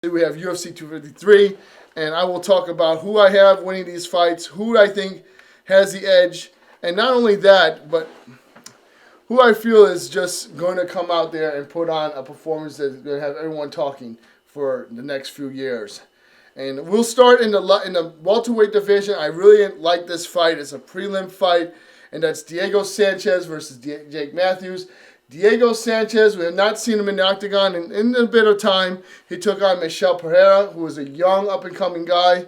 We have UFC 253, and I will talk about who I have winning these fights, who I think has the edge, and not only that, but who I feel is just going to come out there and put on a performance that's going to have everyone talking for the next few years. And we'll start in the welterweight division. I really like this fight. It's a prelim fight, and that's Diego Sanchez versus Jake Matthews. Diego Sanchez, we have not seen him in the octagon in a bit of time. He took on Michel Pereira, who was a young, up-and-coming guy.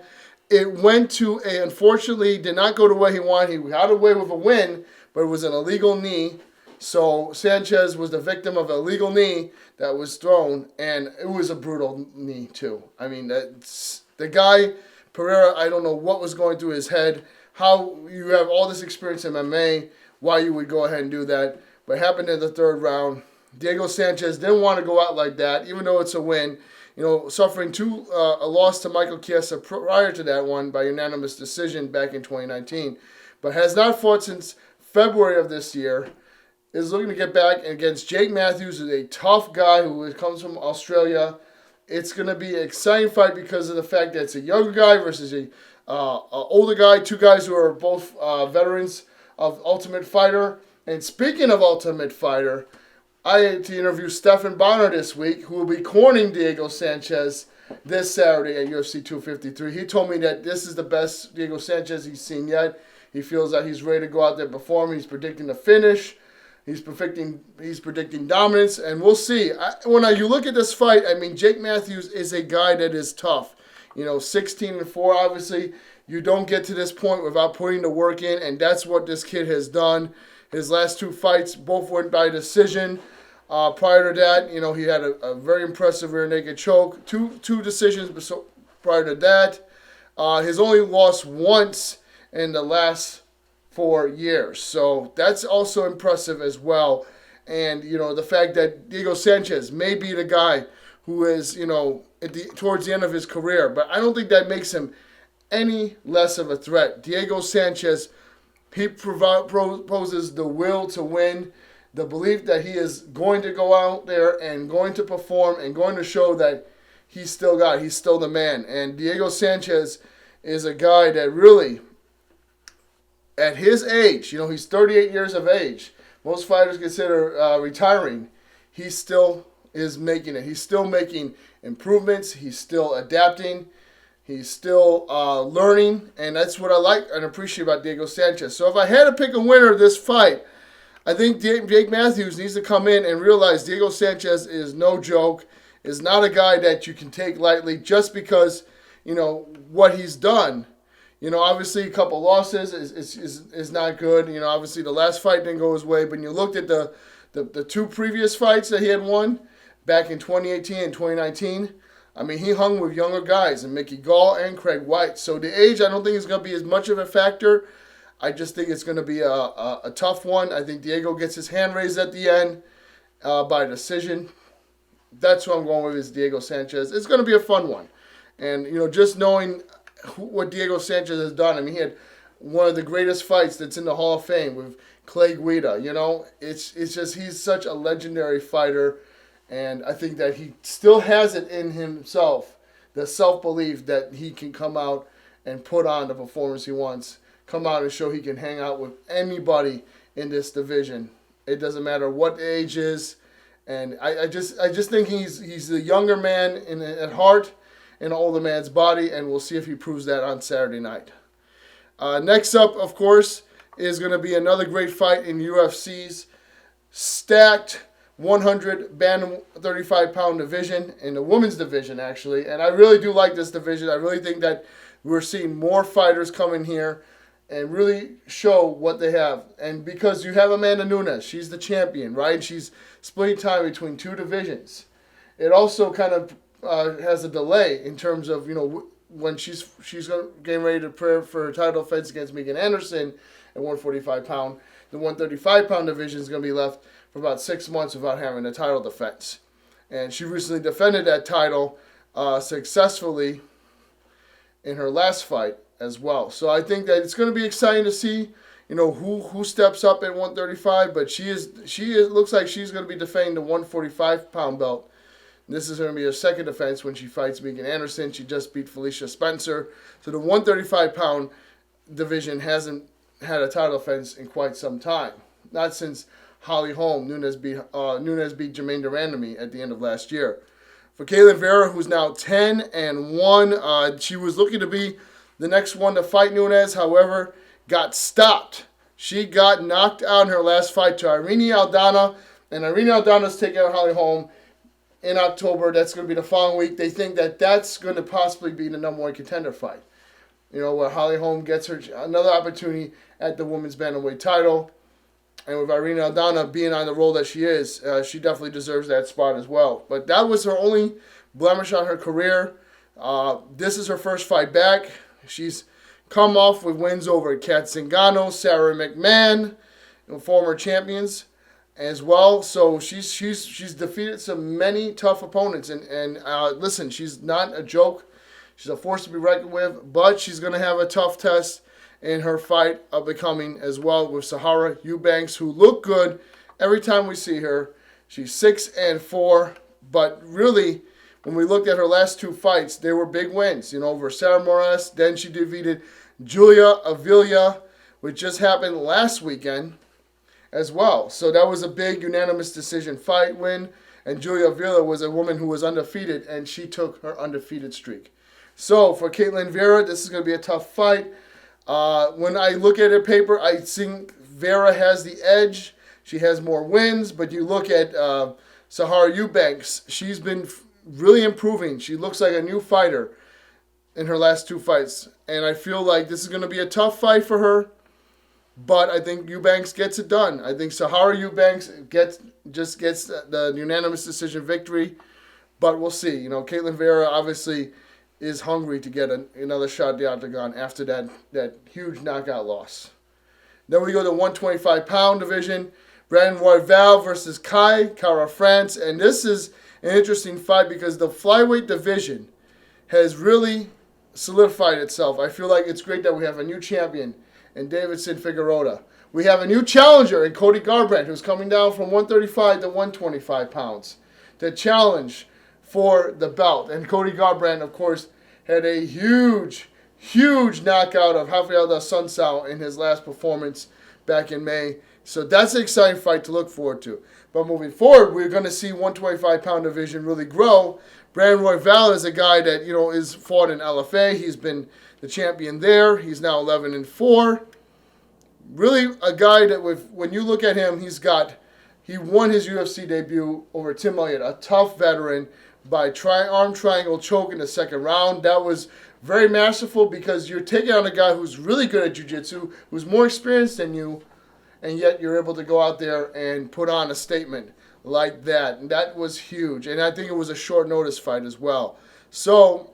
It went to unfortunately, did not go the way he wanted. He got away with a win, but it was an illegal knee. So Sanchez was the victim of an illegal knee that was thrown, and it was a brutal knee, too. I mean, the guy, Pereira, I don't know what was going through his head, how you have all this experience in MMA, why you would go ahead and do that. But it happened in the third round. Diego Sanchez didn't want to go out like that, even though it's a win. Suffering a loss to Michael Chiesa prior to that one by unanimous decision back in 2019. But has not fought since February of this year. Is looking to get back against Jake Matthews, who's a tough guy who comes from Australia. It's going to be an exciting fight because of the fact that it's a younger guy versus a older guy. Two guys who are both veterans of Ultimate Fighter. And speaking of Ultimate Fighter, I had to interview Stephan Bonner this week, who will be cornering Diego Sanchez this Saturday at UFC 253. He told me that this is the best Diego Sanchez he's seen yet. He feels that he's ready to go out there and perform. He's predicting the finish. He's predicting dominance, and we'll see. When you look at this fight, I mean, Jake Matthews is a guy that is tough. 16-4, obviously. You don't get to this point without putting the work in, and that's what this kid has done. His last two fights both went by decision. Prior to that, he had a very impressive rear naked choke. Two decisions prior to that. His only loss once in the last 4 years. So that's also impressive as well. And, the fact that Diego Sanchez may be the guy who is, towards the end of his career. But I don't think that makes him any less of a threat. Diego Sanchez, he poses the will to win, the belief that he is going to go out there and going to perform and going to show that he's still the man. And Diego Sanchez is a guy that really, at his age, he's 38 years of age. Most fighters consider retiring. He still is making it. He's still making improvements. He's still adapting. He's still learning, and that's what I like and appreciate about Diego Sanchez. So if I had to pick a winner of this fight, I think Jake Matthews needs to come in and realize Diego Sanchez is no joke, is not a guy that you can take lightly just because, what he's done. Obviously a couple losses is not good. Obviously the last fight didn't go his way, but you looked at the two previous fights that he had won back in 2018 and 2019. I mean, he hung with younger guys, and Mickey Gall and Craig White. So the age, I don't think is going to be as much of a factor. I just think it's going to be a tough one. I think Diego gets his hand raised at the end by decision. That's who I'm going with is Diego Sanchez. It's going to be a fun one. And, just knowing what Diego Sanchez has done. I mean, he had one of the greatest fights that's in the Hall of Fame with Clay Guida. It's just he's such a legendary fighter. And I think that he still has it in himself, the self-belief that he can come out and put on the performance he wants, come out and show he can hang out with anybody in this division. It doesn't matter what the age is. And I just think he's a younger man at heart and an older man's body, and we'll see if he proves that on Saturday night. Next up, of course, is going to be another great fight in UFC's stacked 100 Bantam 35-pound division, in the women's division, actually. And I really do like this division. I really think that we're seeing more fighters come in here and really show what they have. And because you have Amanda Nunes, she's the champion, right? She's splitting time between two divisions. It also kind of has a delay in terms of, when she's getting ready to prepare for her title defense against Megan Anderson at 145-pound. The 135-pound division is going to be left for about 6 months without having a title defense. And she recently defended that title successfully in her last fight as well. So I think that it's going to be exciting to see, who steps up at 135. But she is looks like she's going to be defending the 145-pound belt This is going to be her second defense when she fights Megan Anderson. She just beat Felicia Spencer. So the 135-pound division hasn't had a title defense in quite some time. Not since Holly Holm. Nunes beat Jermaine Durandamy at the end of last year. For Caitlin Vera, who's now 10-1, she was looking to be the next one to fight Nunes. However, got stopped. She got knocked out in her last fight to Irene Aldana. And Irene Aldana's taking out Holly Holm in October. That's going to be the following week. They think that that's going to possibly be the number one contender fight. Where Holly Holm gets her another opportunity at the women's bantamweight title. And with Irene Aldana being on the role that she is, she definitely deserves that spot as well. But that was her only blemish on her career. This is her first fight back. She's come off with wins over Kat Zingano, Sarah McMahon, former champions as well. So she's defeated many tough opponents. And listen, she's not a joke. She's a force to be reckoned with. But she's going to have a tough test in her fight up and coming as well with Sahara Eubanks, who look good every time we see her. She's 6-4. But really, when we looked at her last two fights, they were big wins. Over Sarah Moraes. Then she defeated Julia Avila, which just happened last weekend as well. So that was a big unanimous decision fight win. And Julia Avila was a woman who was undefeated, and she took her undefeated streak. So for Caitlin Vera, this is going to be a tough fight. When I look at her paper, I think Vera has the edge. She has more wins. But you look at Sahara Eubanks, she's been really improving. She looks like a new fighter in her last two fights. And I feel like this is going to be a tough fight for her. But I think Eubanks gets it done. I think Sahara Eubanks gets the unanimous decision victory. But we'll see. Caitlin Vera obviously is hungry to get another shot at the octagon after that huge knockout loss. Then we go to the 125-pound division. Brandon Royval versus Kai Kara France. And this is an interesting fight because the flyweight division has really solidified itself. I feel like it's great that we have a new champion in Davidson Figueroa. We have a new challenger in Cody Garbrandt, who's coming down from 135 to 125 pounds to challenge for the belt. And Cody Garbrandt, of course, had a huge knockout of Rafael dos Santos in his last performance back in May. So that's an exciting fight to look forward to. But moving forward, we're going to see 125-pound division really grow. Brandon Royval is a guy that, is fought in LFA. He's been the champion there. He's now 11-4. Really a guy that, when you look at him, he won his UFC debut over Tim Elliott, a tough veteran, by arm triangle choke in the second round. That was very masterful because you're taking on a guy who's really good at jiu-jitsu, who's more experienced than you, and yet you're able to go out there and put on a statement like that. And that was huge. And I think it was a short notice fight as well. So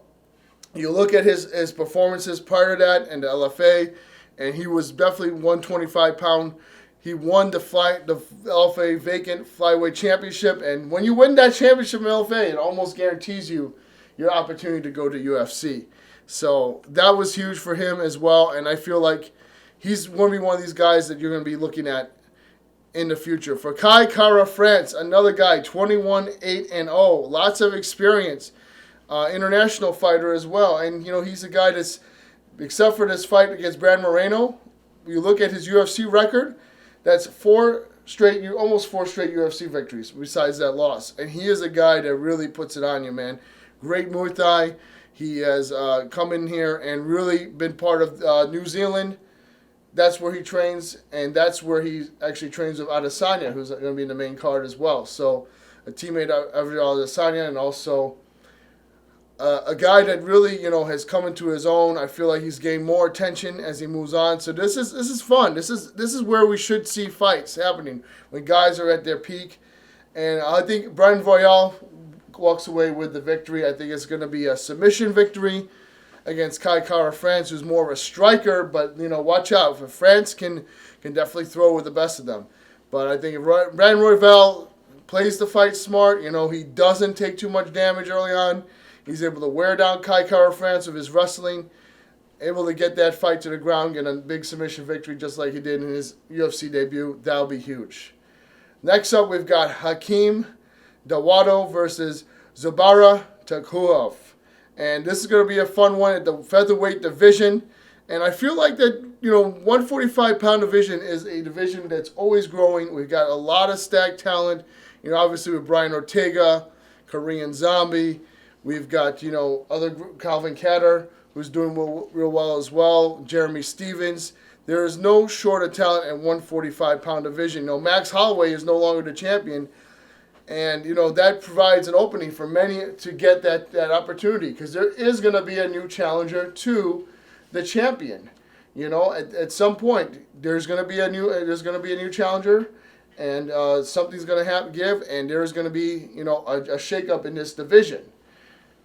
you look at his performances prior to that in the LFA, and he was definitely 125-pound. He won the LFA vacant flyweight championship. And when you win that championship in LFA, it almost guarantees you your opportunity to go to UFC. So that was huge for him as well. And I feel like he's going to be one of these guys that you're going to be looking at in the future. For Kai Kara France, another guy, 21-8-0. Lots of experience. International fighter as well. And, he's a guy that's, except for this fight against Brad Moreno, you look at his UFC record, that's almost four straight UFC victories besides that loss. And he is a guy that really puts it on you, man. Great Muay Thai. He has come in here and really been part of New Zealand. That's where he trains, and that's where he actually trains with Adesanya, who's going to be in the main card as well. So a teammate of Adesanya, and also a guy that really, has come into his own. I feel like he's gained more attention as he moves on. So this is fun. This is where we should see fights happening when guys are at their peak. And I think Brandon Royval walks away with the victory. I think it's going to be a submission victory against Kai Kara France, who's more of a striker. But watch out, for France can definitely throw with the best of them. But I think if Brandon Royval plays the fight smart, he doesn't take too much damage early on. He's able to wear down Kai Kara France with his wrestling, able to get that fight to the ground, get a big submission victory just like he did in his UFC debut. That'll be huge. Next up, we've got Hakeem Dawodu versus Zabara Takuhov. And this is going to be a fun one at the featherweight division. And I feel like that, 145-pound division is a division that's always growing. We've got a lot of stacked talent, obviously with Brian Ortega, Korean Zombie. We've got, other Calvin Kattar, who's doing real well as well, Jeremy Stevens. There is no short of talent at 145-pound division. Max Holloway is no longer the champion. And, that provides an opening for many to get that opportunity, because there is going to be a new challenger to the champion. At some point, there's going to be a new challenger, and something's going to give, and there's going to be, a shakeup in this division.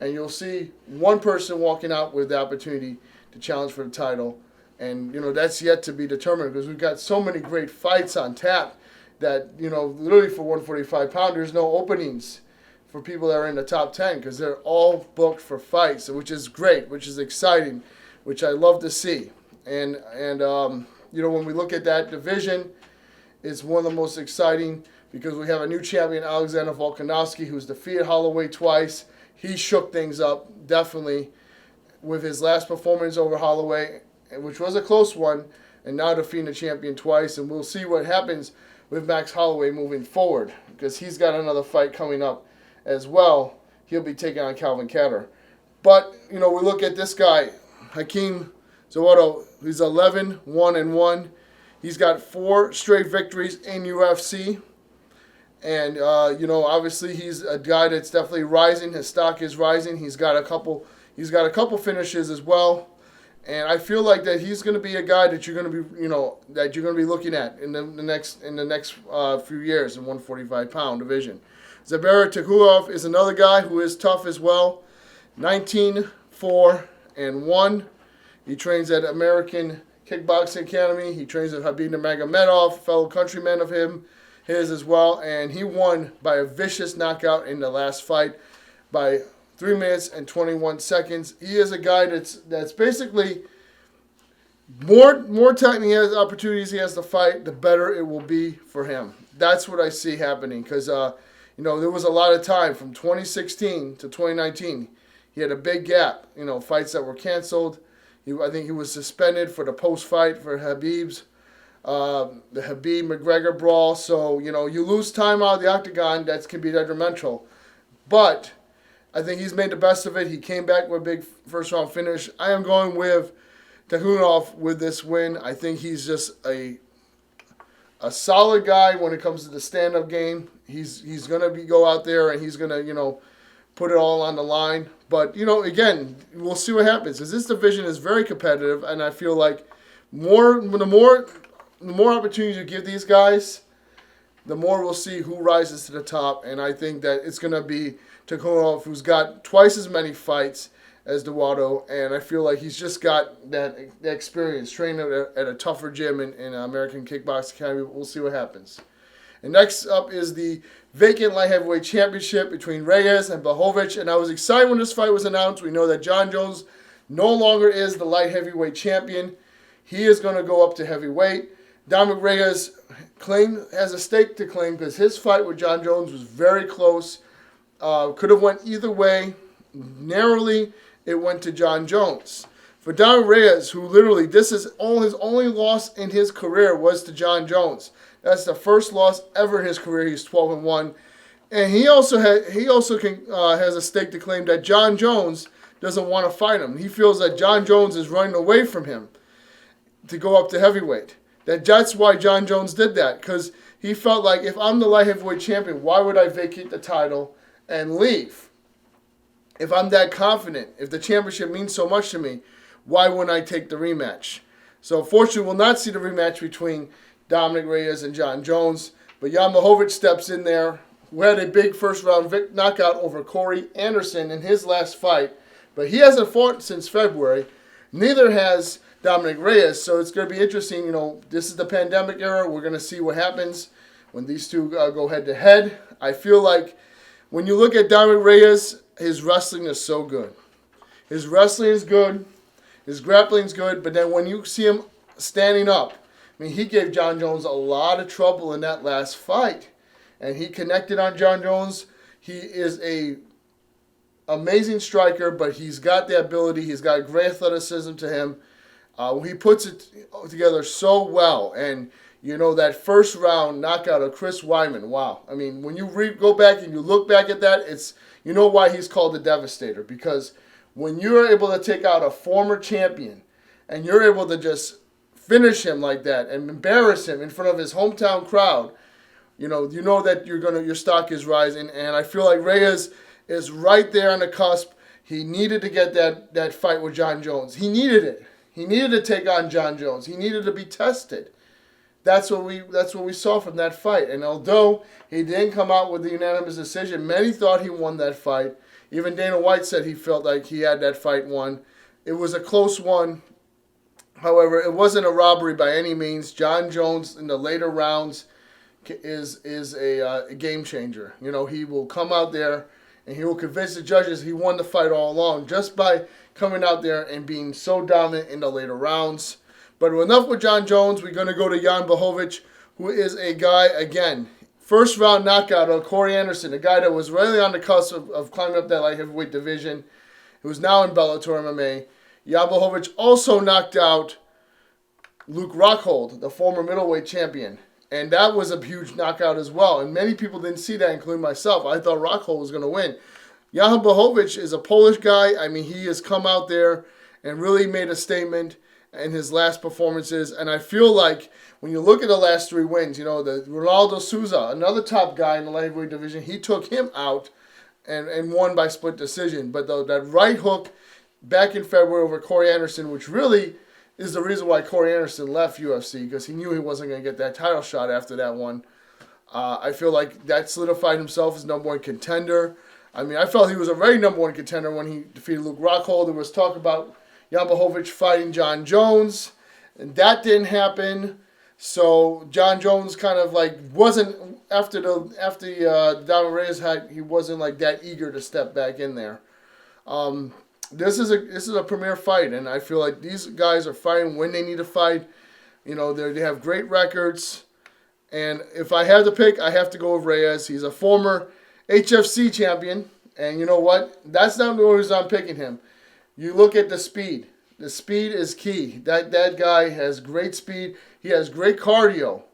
And you'll see one person walking out with the opportunity to challenge for the title. And, that's yet to be determined, because we've got so many great fights on tap that, literally for 145 pound, there's no openings for people that are in the top 10, because they're all booked for fights, which is great, which is exciting, which I love to see. And when we look at that division, it's one of the most exciting, because we have a new champion, Alexander Volkanovski, who's defeated Holloway twice. He shook things up, definitely, with his last performance over Holloway, which was a close one, and now defeating the champion twice. And we'll see what happens with Max Holloway moving forward, because he's got another fight coming up as well. He'll be taking on Calvin Kattar. But, we look at this guy, Hakeem Zawado. He's 11-1-1. He's got 4 straight victories in UFC. And, obviously he's a guy that's definitely rising. His stock is rising. He's got a couple finishes as well. And I feel like that he's going to be a guy that you're going to be, looking at in the next few years in 145-pound division. Zabara Takuhov is another guy who is tough as well. 19-4-1. He trains at American Kickboxing Academy. He trains with Khabib Nurmagomedov, fellow countryman of his as well. And he won by a vicious knockout in the last fight by 3 minutes and 21 seconds. He is a guy that's basically more time he has, opportunities he has to fight, the better it will be for him. That's what I see happening, because there was a lot of time from 2016 to 2019. He had a big gap, fights that were canceled. I think he was suspended for the post-fight for the Habib-McGregor brawl. So, you lose time out of the octagon, that can be detrimental. But I think he's made the best of it. He came back with a big first-round finish. I am going with Takuhov with this win. I think he's just a solid guy when it comes to the stand-up game. He's going to go out there and he's going to, put it all on the line. But, again, we'll see what happens, because this division is very competitive, and I feel like the more opportunities you give these guys, the more we'll see who rises to the top. And I think that it's going to be Takuhov, who's got twice as many fights as Zawado, and I feel like he's just got that experience training at a tougher gym in American Kickboxing Academy. We'll see what happens. And next up is the vacant light heavyweight championship between Reyes and Behovic. And I was excited when this fight was announced. We know that John Jones no longer is the light heavyweight champion. He is going to go up to heavyweight. Dominic Reyes has a stake to claim, because his fight with John Jones was very close. Could have went either way. Narrowly, it went to John Jones. For Dominic Reyes, who literally, this is his only loss in his career was to John Jones. That's the first loss ever in his career. He's 12-1. And he also has a stake to claim that John Jones doesn't want to fight him. He feels that John Jones is running away from him to go up to heavyweight. That's why John Jones did that, because he felt like, if I'm the light heavyweight champion, why would I vacate the title and leave? If I'm that confident, if the championship means so much to me, why wouldn't I take the rematch? So fortunately, we'll not see the rematch between Dominic Reyes and John Jones, but Jan Blachowicz steps in there, who had a big first-round knockout over Corey Anderson in his last fight, but he hasn't fought since February. Neither has Dominic Reyes, so it's going to be interesting. This is the pandemic era. We're going to see what happens when these two go head-to-head. I feel like when you look at Dominic Reyes, his wrestling is so good. His wrestling is good. His grappling is good. But then when you see him standing up, he gave John Jones a lot of trouble in that last fight. And he connected on John Jones. He is a amazing striker, but he's got the ability. He's got great athleticism to him. He puts it together so well. And, that first round knockout of Chris Weidman, wow. I mean, when you go back and you look back at that, it's why he's called the Devastator. Because when you're able to take out a former champion and you're able to just finish him like that and embarrass him in front of his hometown crowd, you know that your stock is rising. And I feel like Reyes is right there on the cusp. He needed to get that fight with John Jones. He needed it. He needed to take on John Jones. He needed to be tested. That's what we saw from that fight. And although he didn't come out with the unanimous decision, many thought he won that fight. Even Dana White said he felt like he had that fight won. It was a close one. However, it wasn't a robbery by any means. John Jones in the later rounds is a game changer. He will come out there and he will convince the judges he won the fight all along just by coming out there and being so dominant in the later rounds. But enough with John Jones. We're going to go to Jan Behovic, who is a guy, again, first round knockout of Corey Anderson, a guy that was really on the cusp of climbing up that light heavyweight division, who's now in Bellator MMA. Jan Behovic also knocked out Luke Rockhold, the former middleweight champion. And that was a huge knockout as well. And many people didn't see that, including myself. I thought Rockhold was going to win. Jan Behovic is a Polish guy. I mean, he has come out there and really made a statement in his last performances. And I feel like when you look at the last 3 wins, the Ronaldo Souza, another top guy in the light heavyweight division, he took him out and won by split decision. But that right hook back in February over Corey Anderson, which really is the reason why Corey Anderson left UFC, because he knew he wasn't going to get that title shot after that one. I feel like that solidified himself as number 1 contender. I mean, I felt he was already number 1 contender when he defeated Luke Rockhold. There was talk about Jan Behovic fighting John Jones, and that didn't happen. So John Jones kind of wasn't after Diamond Reyes he wasn't that eager to step back in there. This is a premier fight, and I feel like these guys are fighting when they need to fight. They have great records, and if I had to pick, I have to go with Reyes. He's a former HFC champion, and you know what? That's not the reason I'm picking him. You look at the speed. The speed is key. That guy has great speed. He has great cardio,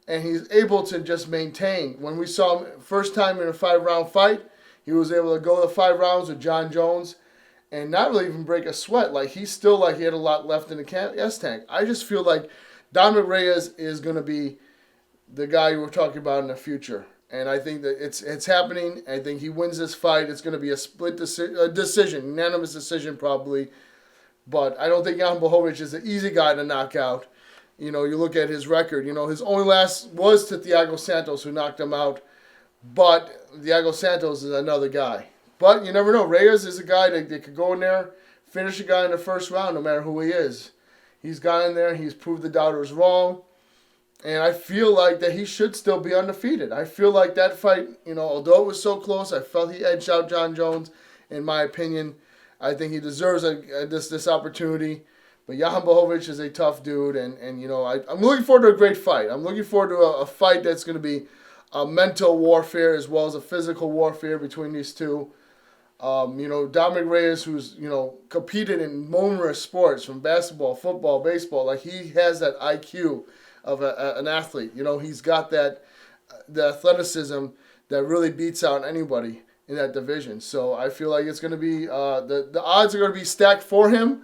and he's able to just maintain. When we saw him first time in a 5-round fight, he was able to go the 5 rounds with John Jones and not really even break a sweat. He still he had a lot left in the gas tank. I just feel like Dominic Reyes is going to be the guy we're talking about in the future. And I think that it's happening. I think he wins this fight. It's going to be a split decision, unanimous decision probably. But I don't think Jan Behovic is an easy guy to knock out. You look at his record. His only loss was to Thiago Santos, who knocked him out. But Thiago Santos is another guy. But you never know. Reyes is a guy that could go in there, finish a guy in the first round, no matter who he is. He's gone in there. He's proved the doubters wrong. And I feel like that he should still be undefeated. I feel like that fight, although it was so close, I felt he edged out John Jones, in my opinion. I think he deserves this opportunity. But Jan Behovic is a tough dude, and I'm looking forward to a great fight. I'm looking forward to a fight that's going to be a mental warfare as well as a physical warfare between these two. Dominic Reyes, who's, competed in numerous sports, from basketball, football, baseball, he has that IQ of an athlete. He's got the athleticism that really beats out anybody in that division. So I feel like it's going to be, the odds are going to be stacked for him,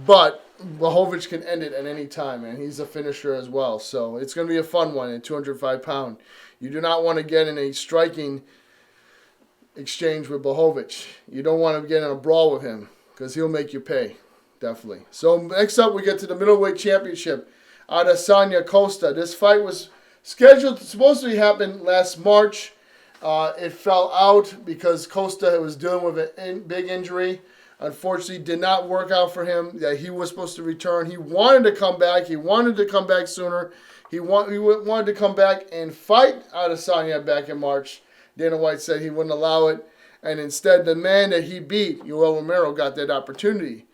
but Behovic can end it at any time, and he's a finisher as well. So it's going to be a fun one at 205 pound. You do not want to get in a striking exchange with Behovic. You don't want to get in a brawl with him, because he'll make you pay, definitely. So next up, we get to the middleweight championship. Adesanya Costa. This fight was scheduled to supposedly happen last March. It fell out because Costa was dealing with a big injury. Unfortunately, did not work out for him. That he was supposed to return. He wanted to come back. He wanted to come back sooner. He wanted to come back and fight Adesanya back in March. Dana White said he wouldn't allow it. And instead, the man that he beat, Yoel Romero, got that opportunity.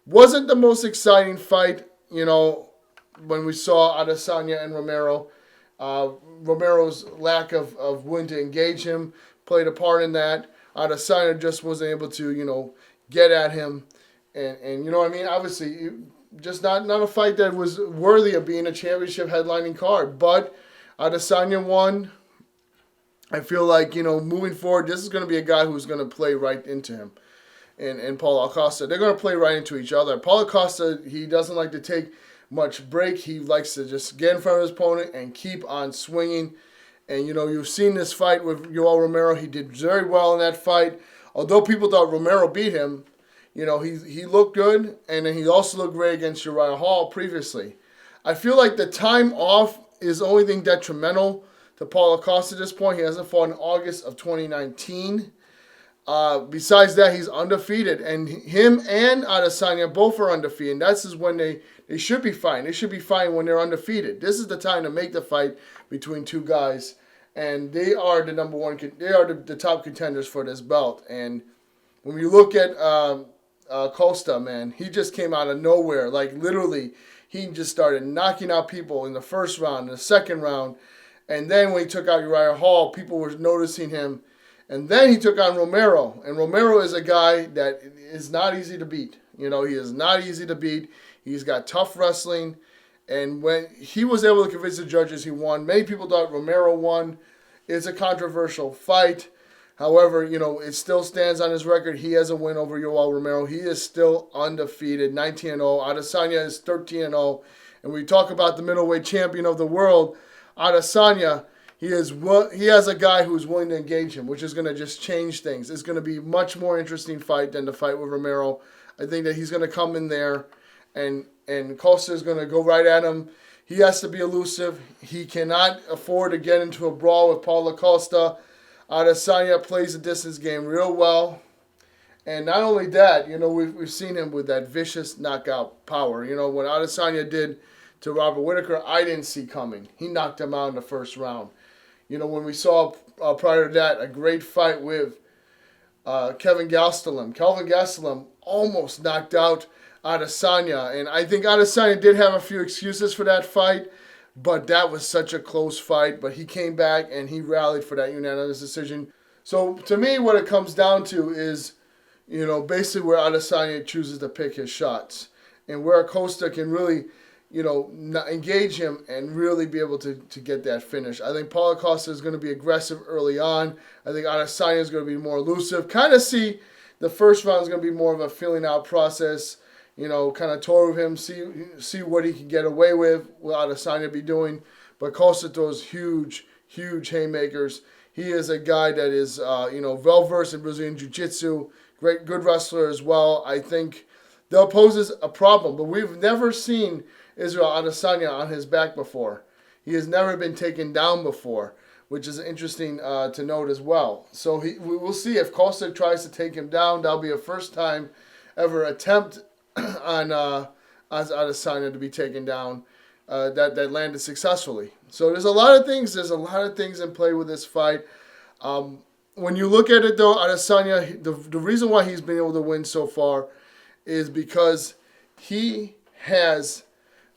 Wasn't the most exciting fight, when we saw Adesanya and Romero. Romero's lack of willing to engage him played a part in that. Adesanya just wasn't able to, get at him. And you know what I mean? Obviously, just not a fight that was worthy of being a championship headlining card. But Adesanya won. I feel like, moving forward, this is going to be a guy who's going to play right into him. And Paulo Costa, they're going to play right into each other. Paulo Costa, he doesn't like to take much break. He likes to just get in front of his opponent and keep on swinging. And, you've seen this fight with Yoel Romero. He did very well in that fight. Although people thought Romero beat him, he looked good. And then he also looked great against Uriah Hall previously. I feel like the time off is the only thing detrimental to Paulo Costa at this point. He hasn't fought in August of 2019. Besides that, he's undefeated. And him and Adesanya both are undefeated. And that's when they should be fighting. They should be fighting when they're undefeated. This is the time to make the fight between two guys. And they are the number one. They are the top contenders for this belt. And when you look at Costa, man, he just came out of nowhere. Like, literally, he just started knocking out people in the first round, in the second round. And then when he took out Uriah Hall, people were noticing him. And then he took on Romero. And Romero is a guy that is not easy to beat. He is not easy to beat. He's got tough wrestling. And when he was able to convince the judges, he won. Many people thought Romero won. It's a controversial fight. However, it still stands on his record. He has a win over Yoel Romero. He is still undefeated, 19-0. Adesanya is 13-0. And we talk about the middleweight champion of the world, Adesanya. He has a guy who's willing to engage him, which is going to just change things. It's going to be a much more interesting fight than the fight with Romero. I think that he's going to come in there, and Costa is going to go right at him. He has to be elusive. He cannot afford to get into a brawl with Paulo Costa. Adesanya plays the distance game real well. And not only that, we've seen him with that vicious knockout power. What Adesanya did to Robert Whittaker, I didn't see coming. He knocked him out in the first round. When we saw prior to that a great fight with Kelvin Gastelum. Kelvin Gastelum almost knocked out Adesanya. And I think Adesanya did have a few excuses for that fight, but that was such a close fight. But he came back and he rallied for that unanimous decision. So to me, what it comes down to is, basically where Adesanya chooses to pick his shots. And where Costa can really engage him and really be able to get that finish. I think Paulo Costa is going to be aggressive early on. I think Adesanya is going to be more elusive. Kind of see the first round is going to be more of a feeling out process. Kind of tour with him, see what he can get away with, what Adesanya be doing. But Costa throws huge, huge haymakers. He is a guy that is, well-versed in Brazilian Jiu-Jitsu, good wrestler as well. I think they'll pose a problem, but we've never seen Israel Adesanya on his back before. He has never been taken down before, which is interesting to note as well. So we will see if Costa tries to take him down. That'll be a first time ever attempt on Adesanya to be taken down that landed successfully. So there's a lot of things. There's a lot of things in play with this fight. When you look at it, though, Adesanya, the reason why he's been able to win so far is because he has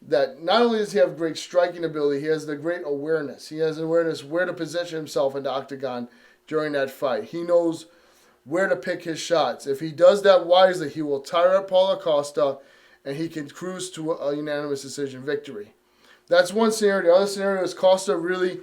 that. Not only does he have great striking ability, he has the great awareness. He has awareness where to position himself in the octagon during that fight. He knows where to pick his shots. If he does that wisely, he will tire up Paulo Costa, and he can cruise to a unanimous decision victory. That's one scenario. The other scenario is Costa really,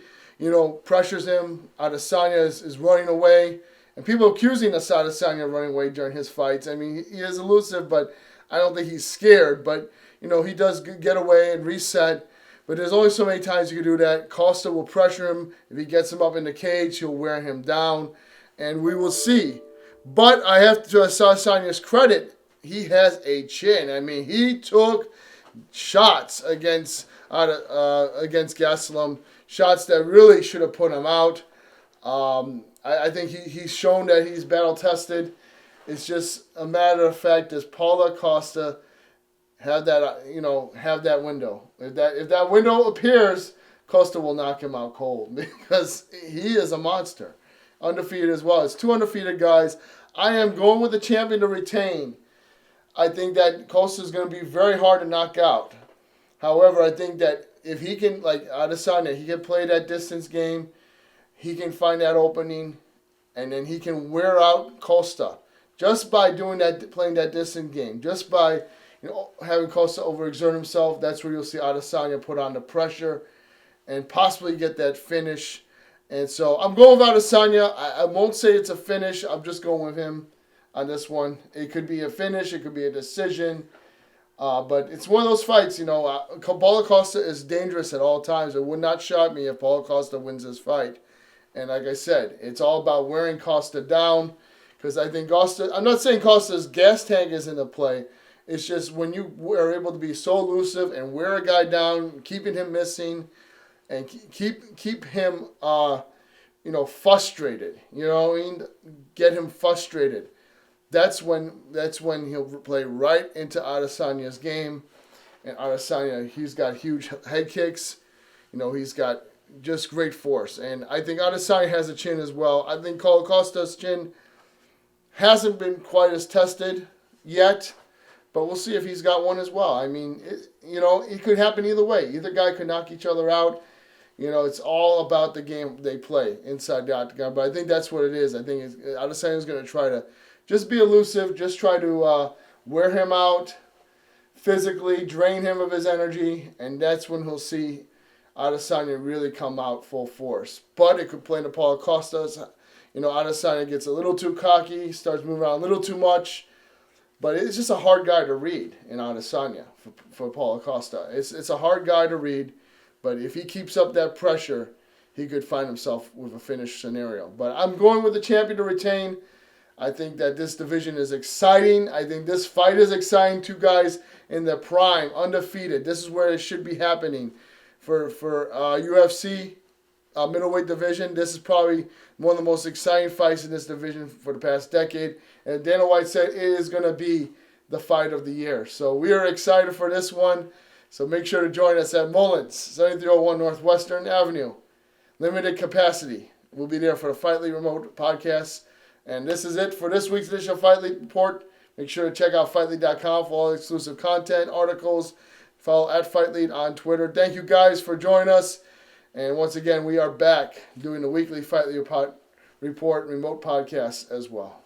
pressures him. Adesanya is running away. And people accusing Adesanya of running away during his fights. I mean, he is elusive, but I don't think he's scared. But, he does get away and reset. But there's only so many times you can do that. Costa will pressure him. If he gets him up in the cage, he'll wear him down. And we will see. But I have to Adesanya's credit, he has a chin. I mean, he took shots against Gastelum, shots that really should have put him out. I think he's shown that he's battle tested. It's just a matter of fact, does Paulo Costa have that window? If that window appears, Costa will knock him out cold because he is a monster. Undefeated as well. It's two undefeated guys. I am going with the champion to retain. I think that Costa is going to be very hard to knock out. However, I think that if he can, like Adesanya, he can play that distance game. He can find that opening. and then he can wear out Costa just by doing that, playing that distant game, just by having Costa overexert himself. That's where you'll see Adesanya put on the pressure and possibly get that finish. And so I'm going with Adesanya. I won't say it's a finish. I'm just going with him on this one. It could be a finish. It could be a decision. But it's one of those fights, Paulo Costa is dangerous at all times. It would not shock me if Paulo Costa wins this fight. And like I said, it's all about wearing Costa down. Because I think I'm not saying Costa's gas tank is in the play. It's just when you are able to be so elusive and wear a guy down, keeping him missing, and keep him, frustrated. You know what I mean? Get him frustrated. That's when he'll play right into Adesanya's game. And Adesanya, he's got huge head kicks. He's got just great force. And I think Adesanya has a chin as well. I think Paulo Costa's chin hasn't been quite as tested yet. But we'll see if he's got one as well. I mean, it could happen either way. Either guy could knock each other out. It's all about the game they play inside the octagon. But I think that's what it is. I think Adesanya's going to try to just be elusive, just try to wear him out physically, drain him of his energy, and that's when he'll see Adesanya really come out full force. But it could play into Paulo Costa's. Adesanya gets a little too cocky, starts moving around a little too much. But it's just a hard guy to read in Adesanya for Paulo Costa. It's a hard guy to read, but if he keeps up that pressure, he could find himself with a finish scenario. But I'm going with the champion to retain. I think that this division is exciting. I think this fight is exciting. Two guys in their prime, undefeated. This is where it should be happening for UFC middleweight division. This is probably one of the most exciting fights in this division for the past decade. And Dana White said it is going to be the fight of the year. So we are excited for this one. So make sure to join us at Mullins, 7301 Northwestern Avenue. Limited capacity. We'll be there for the Fightlete Remote Podcast. And this is it for this week's edition of Fightlete Report. Make sure to check out Fightlete.com for all exclusive content, articles. Follow at Fightlete on Twitter. Thank you guys for joining us. And once again, we are back doing the weekly Fightlete Report remote podcast as well.